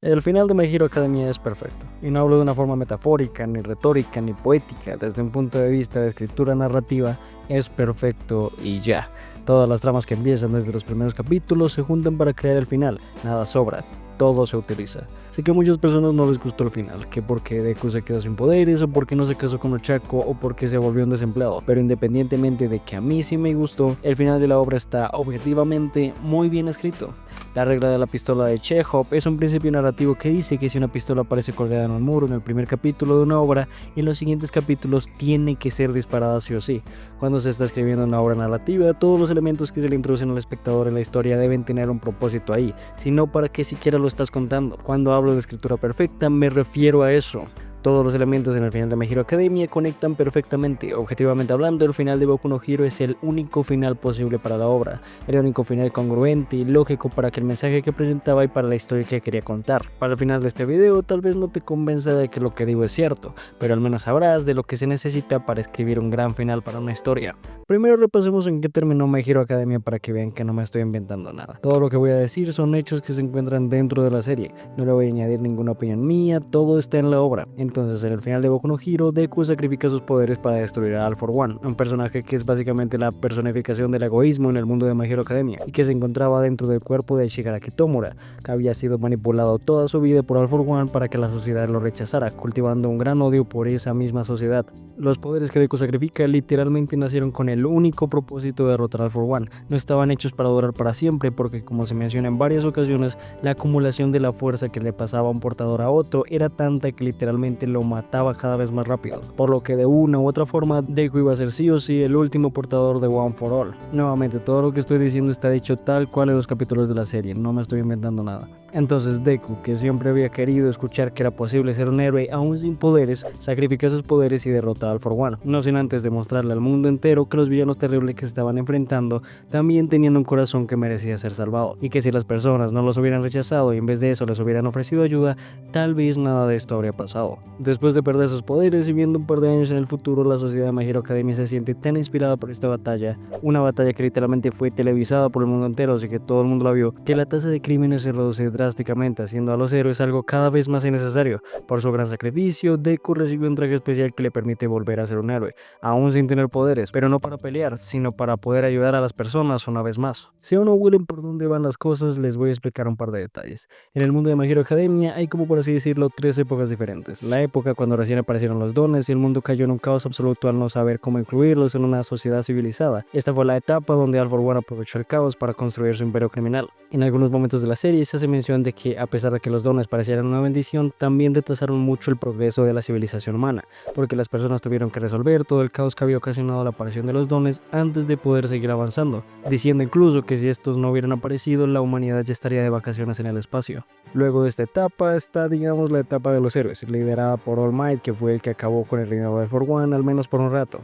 El final de My Hero Academia es perfecto, y no hablo de una forma metafórica, ni retórica, ni poética. Desde un punto de vista de escritura narrativa, es perfecto y ya. Todas las tramas que empiezan desde los primeros capítulos se juntan para crear el final, nada sobra, todo se utiliza. Sé que a muchas personas no les gustó el final, que porque Deku se quedó sin poderes, o porque no se casó con Ochako, o porque se volvió un desempleado, pero independientemente de que a mí sí me gustó, el final de la obra está objetivamente muy bien escrito. La regla de la pistola de Chekhov es un principio narrativo que dice que si una pistola aparece colgada en un muro en el primer capítulo de una obra, en los siguientes capítulos tiene que ser disparada sí o sí. Cuando se está escribiendo una obra narrativa, todos los elementos que se le introducen al espectador en la historia deben tener un propósito ahí, sino para qué siquiera lo estás contando. Cuando hablo de escritura perfecta, me refiero a eso. Todos los elementos en el final de My Hero Academia conectan perfectamente. Objetivamente hablando, el final de Boku no Hero es el único final posible para la obra, el único final congruente y lógico para que el mensaje que presentaba y para la historia que quería contar. Para el final de este video tal vez no te convenza de que lo que digo es cierto, pero al menos sabrás de lo que se necesita para escribir un gran final para una historia. Primero repasemos en qué terminó My Hero Academia para que vean que no me estoy inventando nada. Todo lo que voy a decir son hechos que se encuentran dentro de la serie, no le voy a añadir ninguna opinión mía, todo está en la obra. Entonces, en el final de Boku no Hero, Deku sacrifica sus poderes para destruir a All For One, un personaje que es básicamente la personificación del egoísmo en el mundo de My Hero Academia, y que se encontraba dentro del cuerpo de Shigaraki Tomura, que había sido manipulado toda su vida por All For One para que la sociedad lo rechazara, cultivando un gran odio por esa misma sociedad. Los poderes que Deku sacrifica literalmente nacieron con el único propósito de derrotar a All For One. No estaban hechos para durar para siempre porque, como se menciona en varias ocasiones, la acumulación de la fuerza que le pasaba a un portador a otro era tanta que literalmente lo mataba cada vez más rápido, por lo que de una u otra forma Deku iba a ser sí o sí el último portador de One for All. Nuevamente, todo lo que estoy diciendo está dicho tal cual en los capítulos de la serie, no me estoy inventando nada. Entonces Deku, que siempre había querido escuchar que era posible ser un héroe aún sin poderes, sacrifica sus poderes y derrota a All For One, no sin antes demostrarle al mundo entero que los villanos terribles que se estaban enfrentando también tenían un corazón que merecía ser salvado, y que si las personas no los hubieran rechazado y en vez de eso les hubieran ofrecido ayuda, tal vez nada de esto habría pasado. Después de perder sus poderes y viendo un par de años en el futuro, la sociedad de My Hero Academia se siente tan inspirada por esta batalla, una batalla que literalmente fue televisada por el mundo entero, así que todo el mundo la vio, que la tasa de crímenes se reduce drásticamente, haciendo a los héroes algo cada vez más innecesario. Por su gran sacrificio, Deku recibe un traje especial que le permite volver a ser un héroe, aún sin tener poderes, pero no para pelear, sino para poder ayudar a las personas una vez más. Si aún no huelen por dónde van las cosas, les voy a explicar un par de detalles. En el mundo de My Hero Academia hay, como por así decirlo, tres épocas diferentes. La época cuando recién aparecieron los dones y el mundo cayó en un caos absoluto al no saber cómo incluirlos en una sociedad civilizada. Esta fue la etapa donde All For One aprovechó el caos para construir su imperio criminal. En algunos momentos de la serie se hace mención de que, a pesar de que los dones parecieran una bendición, también retrasaron mucho el progreso de la civilización humana, porque las personas tuvieron que resolver todo el caos que había ocasionado la aparición de los dones antes de poder seguir avanzando, diciendo incluso que si estos no hubieran aparecido, la humanidad ya estaría de vacaciones en el espacio. Luego de esta etapa está, digamos, la etapa de los héroes, liderada por All Might, que fue el que acabó con el reinado de All For One, al menos por un rato.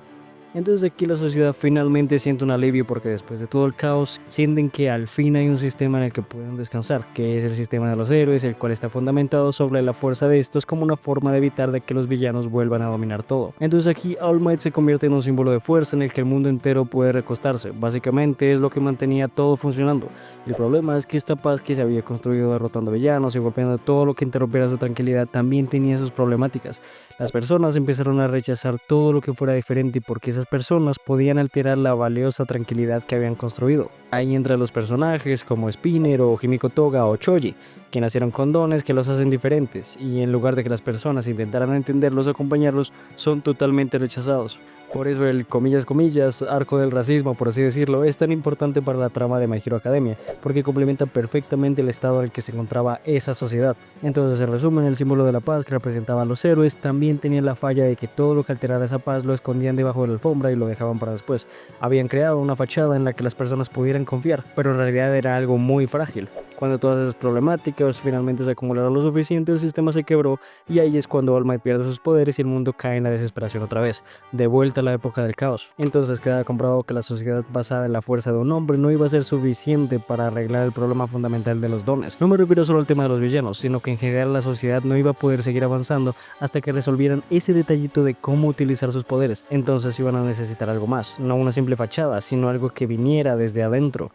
Entonces aquí la sociedad finalmente siente un alivio porque después de todo el caos sienten que al fin hay un sistema en el que pueden descansar, que es el sistema de los héroes, el cual está fundamentado sobre la fuerza de estos como una forma de evitar de que los villanos vuelvan a dominar todo. Entonces aquí All Might se convierte en un símbolo de fuerza en el que el mundo entero puede recostarse. Básicamente es lo que mantenía todo funcionando. El problema es que esta paz que se había construido derrotando villanos y golpeando todo lo que interrumpiera su tranquilidad también tenía sus problemáticas. Las personas empezaron a rechazar todo lo que fuera diferente porque esas personas podían alterar la valiosa tranquilidad que habían construido. Ahí entran los personajes como Spinner o Himiko Toga o Choji, que nacieron con dones que los hacen diferentes, y en lugar de que las personas intentaran entenderlos o acompañarlos, son totalmente rechazados. Por eso el comillas arco del racismo, por así decirlo, es tan importante para la trama de My Hero Academia, porque complementa perfectamente el estado en el que se encontraba esa sociedad. Entonces, en resumen, el símbolo de la paz que representaban los héroes también tenía la falla de que todo lo que alterara esa paz lo escondían debajo de la alfombra y lo dejaban para después. Habían creado una fachada en la que las personas pudieran confiar, pero en realidad era algo muy frágil. Cuando todas esas problemáticas finalmente se acumularon lo suficiente, el sistema se quebró y ahí es cuando All Might pierde sus poderes y el mundo cae en la desesperación otra vez, de vuelta a la época del caos. Entonces queda comprobado que la sociedad basada en la fuerza de un hombre no iba a ser suficiente para arreglar el problema fundamental de los dones. No me refiero solo al tema de los villanos, sino que en general la sociedad no iba a poder seguir avanzando hasta que resolvieran ese detallito de cómo utilizar sus poderes. Entonces iban a necesitar algo más, no una simple fachada, sino algo que viniera desde adentro.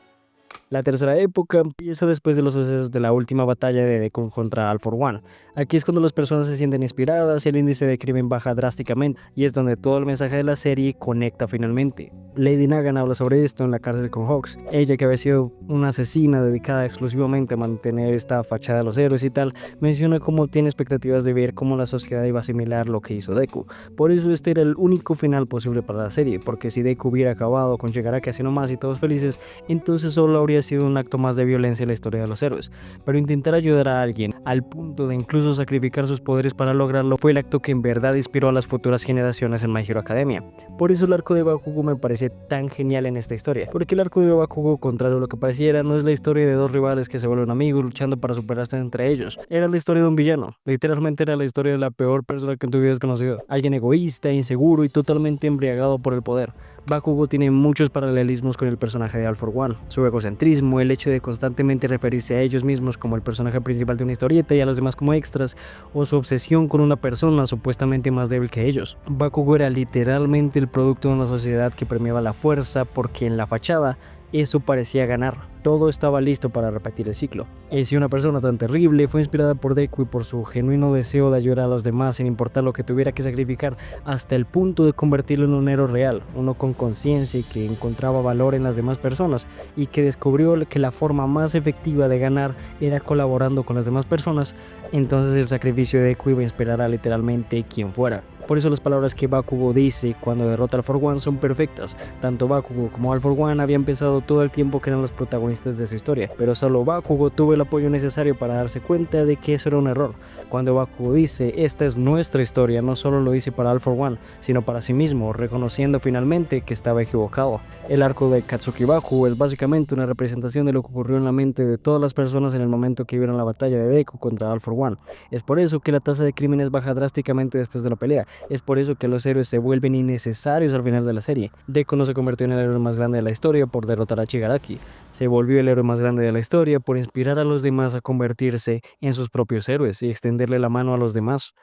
La tercera época empieza después de los sucesos de la última batalla de Deku contra All For One. Aquí es cuando las personas se sienten inspiradas y el índice de crimen baja drásticamente, y es donde todo el mensaje de la serie conecta finalmente. Lady Nagan habla sobre esto en la cárcel con Hawks. Ella, que había sido una asesina dedicada exclusivamente a mantener esta fachada de los héroes y tal, menciona cómo tiene expectativas de ver cómo la sociedad iba a asimilar lo que hizo Deku. Por eso este era el único final posible para la serie, porque si Deku hubiera acabado con llegar a casi nomás y todos felices, entonces solo habría sido un acto más de violencia en la historia de los héroes. Pero intentar ayudar a alguien, al punto de incluso sacrificar sus poderes para lograrlo, fue el acto que en verdad inspiró a las futuras generaciones en My Hero Academia. Por eso el arco de Bakugo me parece tan genial en esta historia, porque el arco de Bakugo, contrario a lo que pareciera, no es la historia de dos rivales que se vuelven amigos luchando para superarse entre ellos. Era la historia de un villano, literalmente era la historia de la peor persona que en tu vida has conocido, alguien egoísta, inseguro y totalmente embriagado por el poder. Bakugo tiene muchos paralelismos con el personaje de All For One, su egocentrismo, el hecho de constantemente referirse a ellos mismos como el personaje principal de una historieta y a los demás como extras, o su obsesión con una persona supuestamente más débil que ellos. Bakugo era literalmente el producto de una sociedad que premiaba la fuerza porque en la fachada eso parecía ganar. Todo estaba listo para repetir el ciclo. Si una persona tan terrible fue inspirada por Deku y por su genuino deseo de ayudar a los demás sin importar lo que tuviera que sacrificar, hasta el punto de convertirlo en un héroe real, uno con conciencia y que encontraba valor en las demás personas y que descubrió que la forma más efectiva de ganar era colaborando con las demás personas, entonces el sacrificio de Deku iba a inspirar a literalmente quien fuera. Por eso las palabras que Bakugo dice cuando derrota al All For One son perfectas. Tanto Bakugo como All For One habían pensado todo el tiempo que eran los protagonistas de su historia, pero solo Bakugo tuvo el apoyo necesario para darse cuenta de que eso era un error. Cuando Bakugo dice, esta es nuestra historia, no solo lo dice para All For One, sino para sí mismo, reconociendo finalmente que estaba equivocado. El arco de Katsuki Bakugo es básicamente una representación de lo que ocurrió en la mente de todas las personas en el momento que vieron la batalla de Deku contra All For One. Es por eso que la tasa de crímenes baja drásticamente después de la pelea. Es por eso que los héroes se vuelven innecesarios al final de la serie. Deku no se convirtió en el héroe más grande de la historia por derrotar a Shigaraki. Se volvió el héroe más grande de la historia por inspirar a los demás a convertirse en sus propios héroes y extenderle la mano a los demás.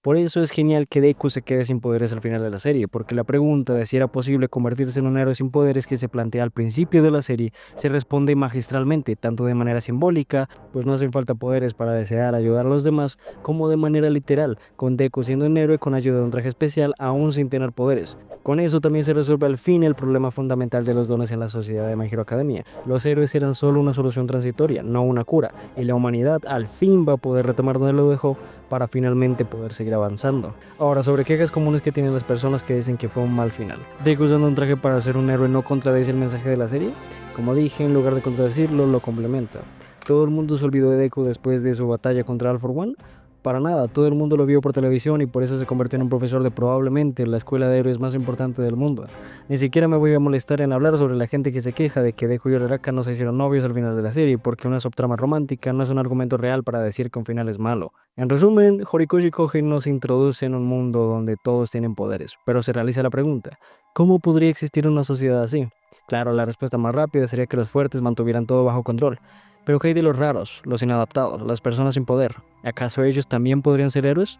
Por eso es genial que Deku se quede sin poderes al final de la serie, porque la pregunta de si era posible convertirse en un héroe sin poderes que se plantea al principio de la serie se responde magistralmente, tanto de manera simbólica, pues no hacen falta poderes para desear ayudar a los demás, como de manera literal, con Deku siendo un héroe con ayuda de un traje especial aún sin tener poderes. Con eso también se resuelve al fin el problema fundamental de los dones en la sociedad de My Hero Academia. Los héroes eran solo una solución transitoria, no una cura, y la humanidad al fin va a poder retomar donde lo dejó para finalmente poder seguir avanzando. Ahora, sobre quejas comunes que tienen las personas que dicen que fue un mal final. Deku usando un traje para ser un héroe no contradice el mensaje de la serie. Como dije, en lugar de contradecirlo, lo complementa. ¿Todo el mundo se olvidó de Deku después de su batalla contra All For One? Para nada, todo el mundo lo vio por televisión y por eso se convirtió en un profesor de probablemente la escuela de héroes más importante del mundo. Ni siquiera me voy a molestar en hablar sobre la gente que se queja de que Deku y Uraraka no se hicieron novios al final de la serie, porque una subtrama romántica no es un argumento real para decir que un final es malo. En resumen, Horikoshi Kogen nos introduce en un mundo donde todos tienen poderes, pero se realiza la pregunta, ¿cómo podría existir una sociedad así? Claro, la respuesta más rápida sería que los fuertes mantuvieran todo bajo control. Pero ¿qué hay de los raros, los inadaptados, las personas sin poder? ¿Acaso ellos también podrían ser héroes?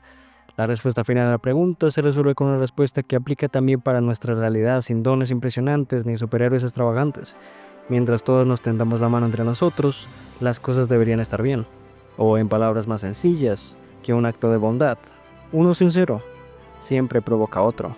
La respuesta final a la pregunta se resuelve con una respuesta que aplica también para nuestra realidad, sin dones impresionantes ni superhéroes extravagantes. Mientras todos nos tendamos la mano entre nosotros, las cosas deberían estar bien. O en palabras más sencillas, que un acto de bondad, uno sincero, siempre provoca otro.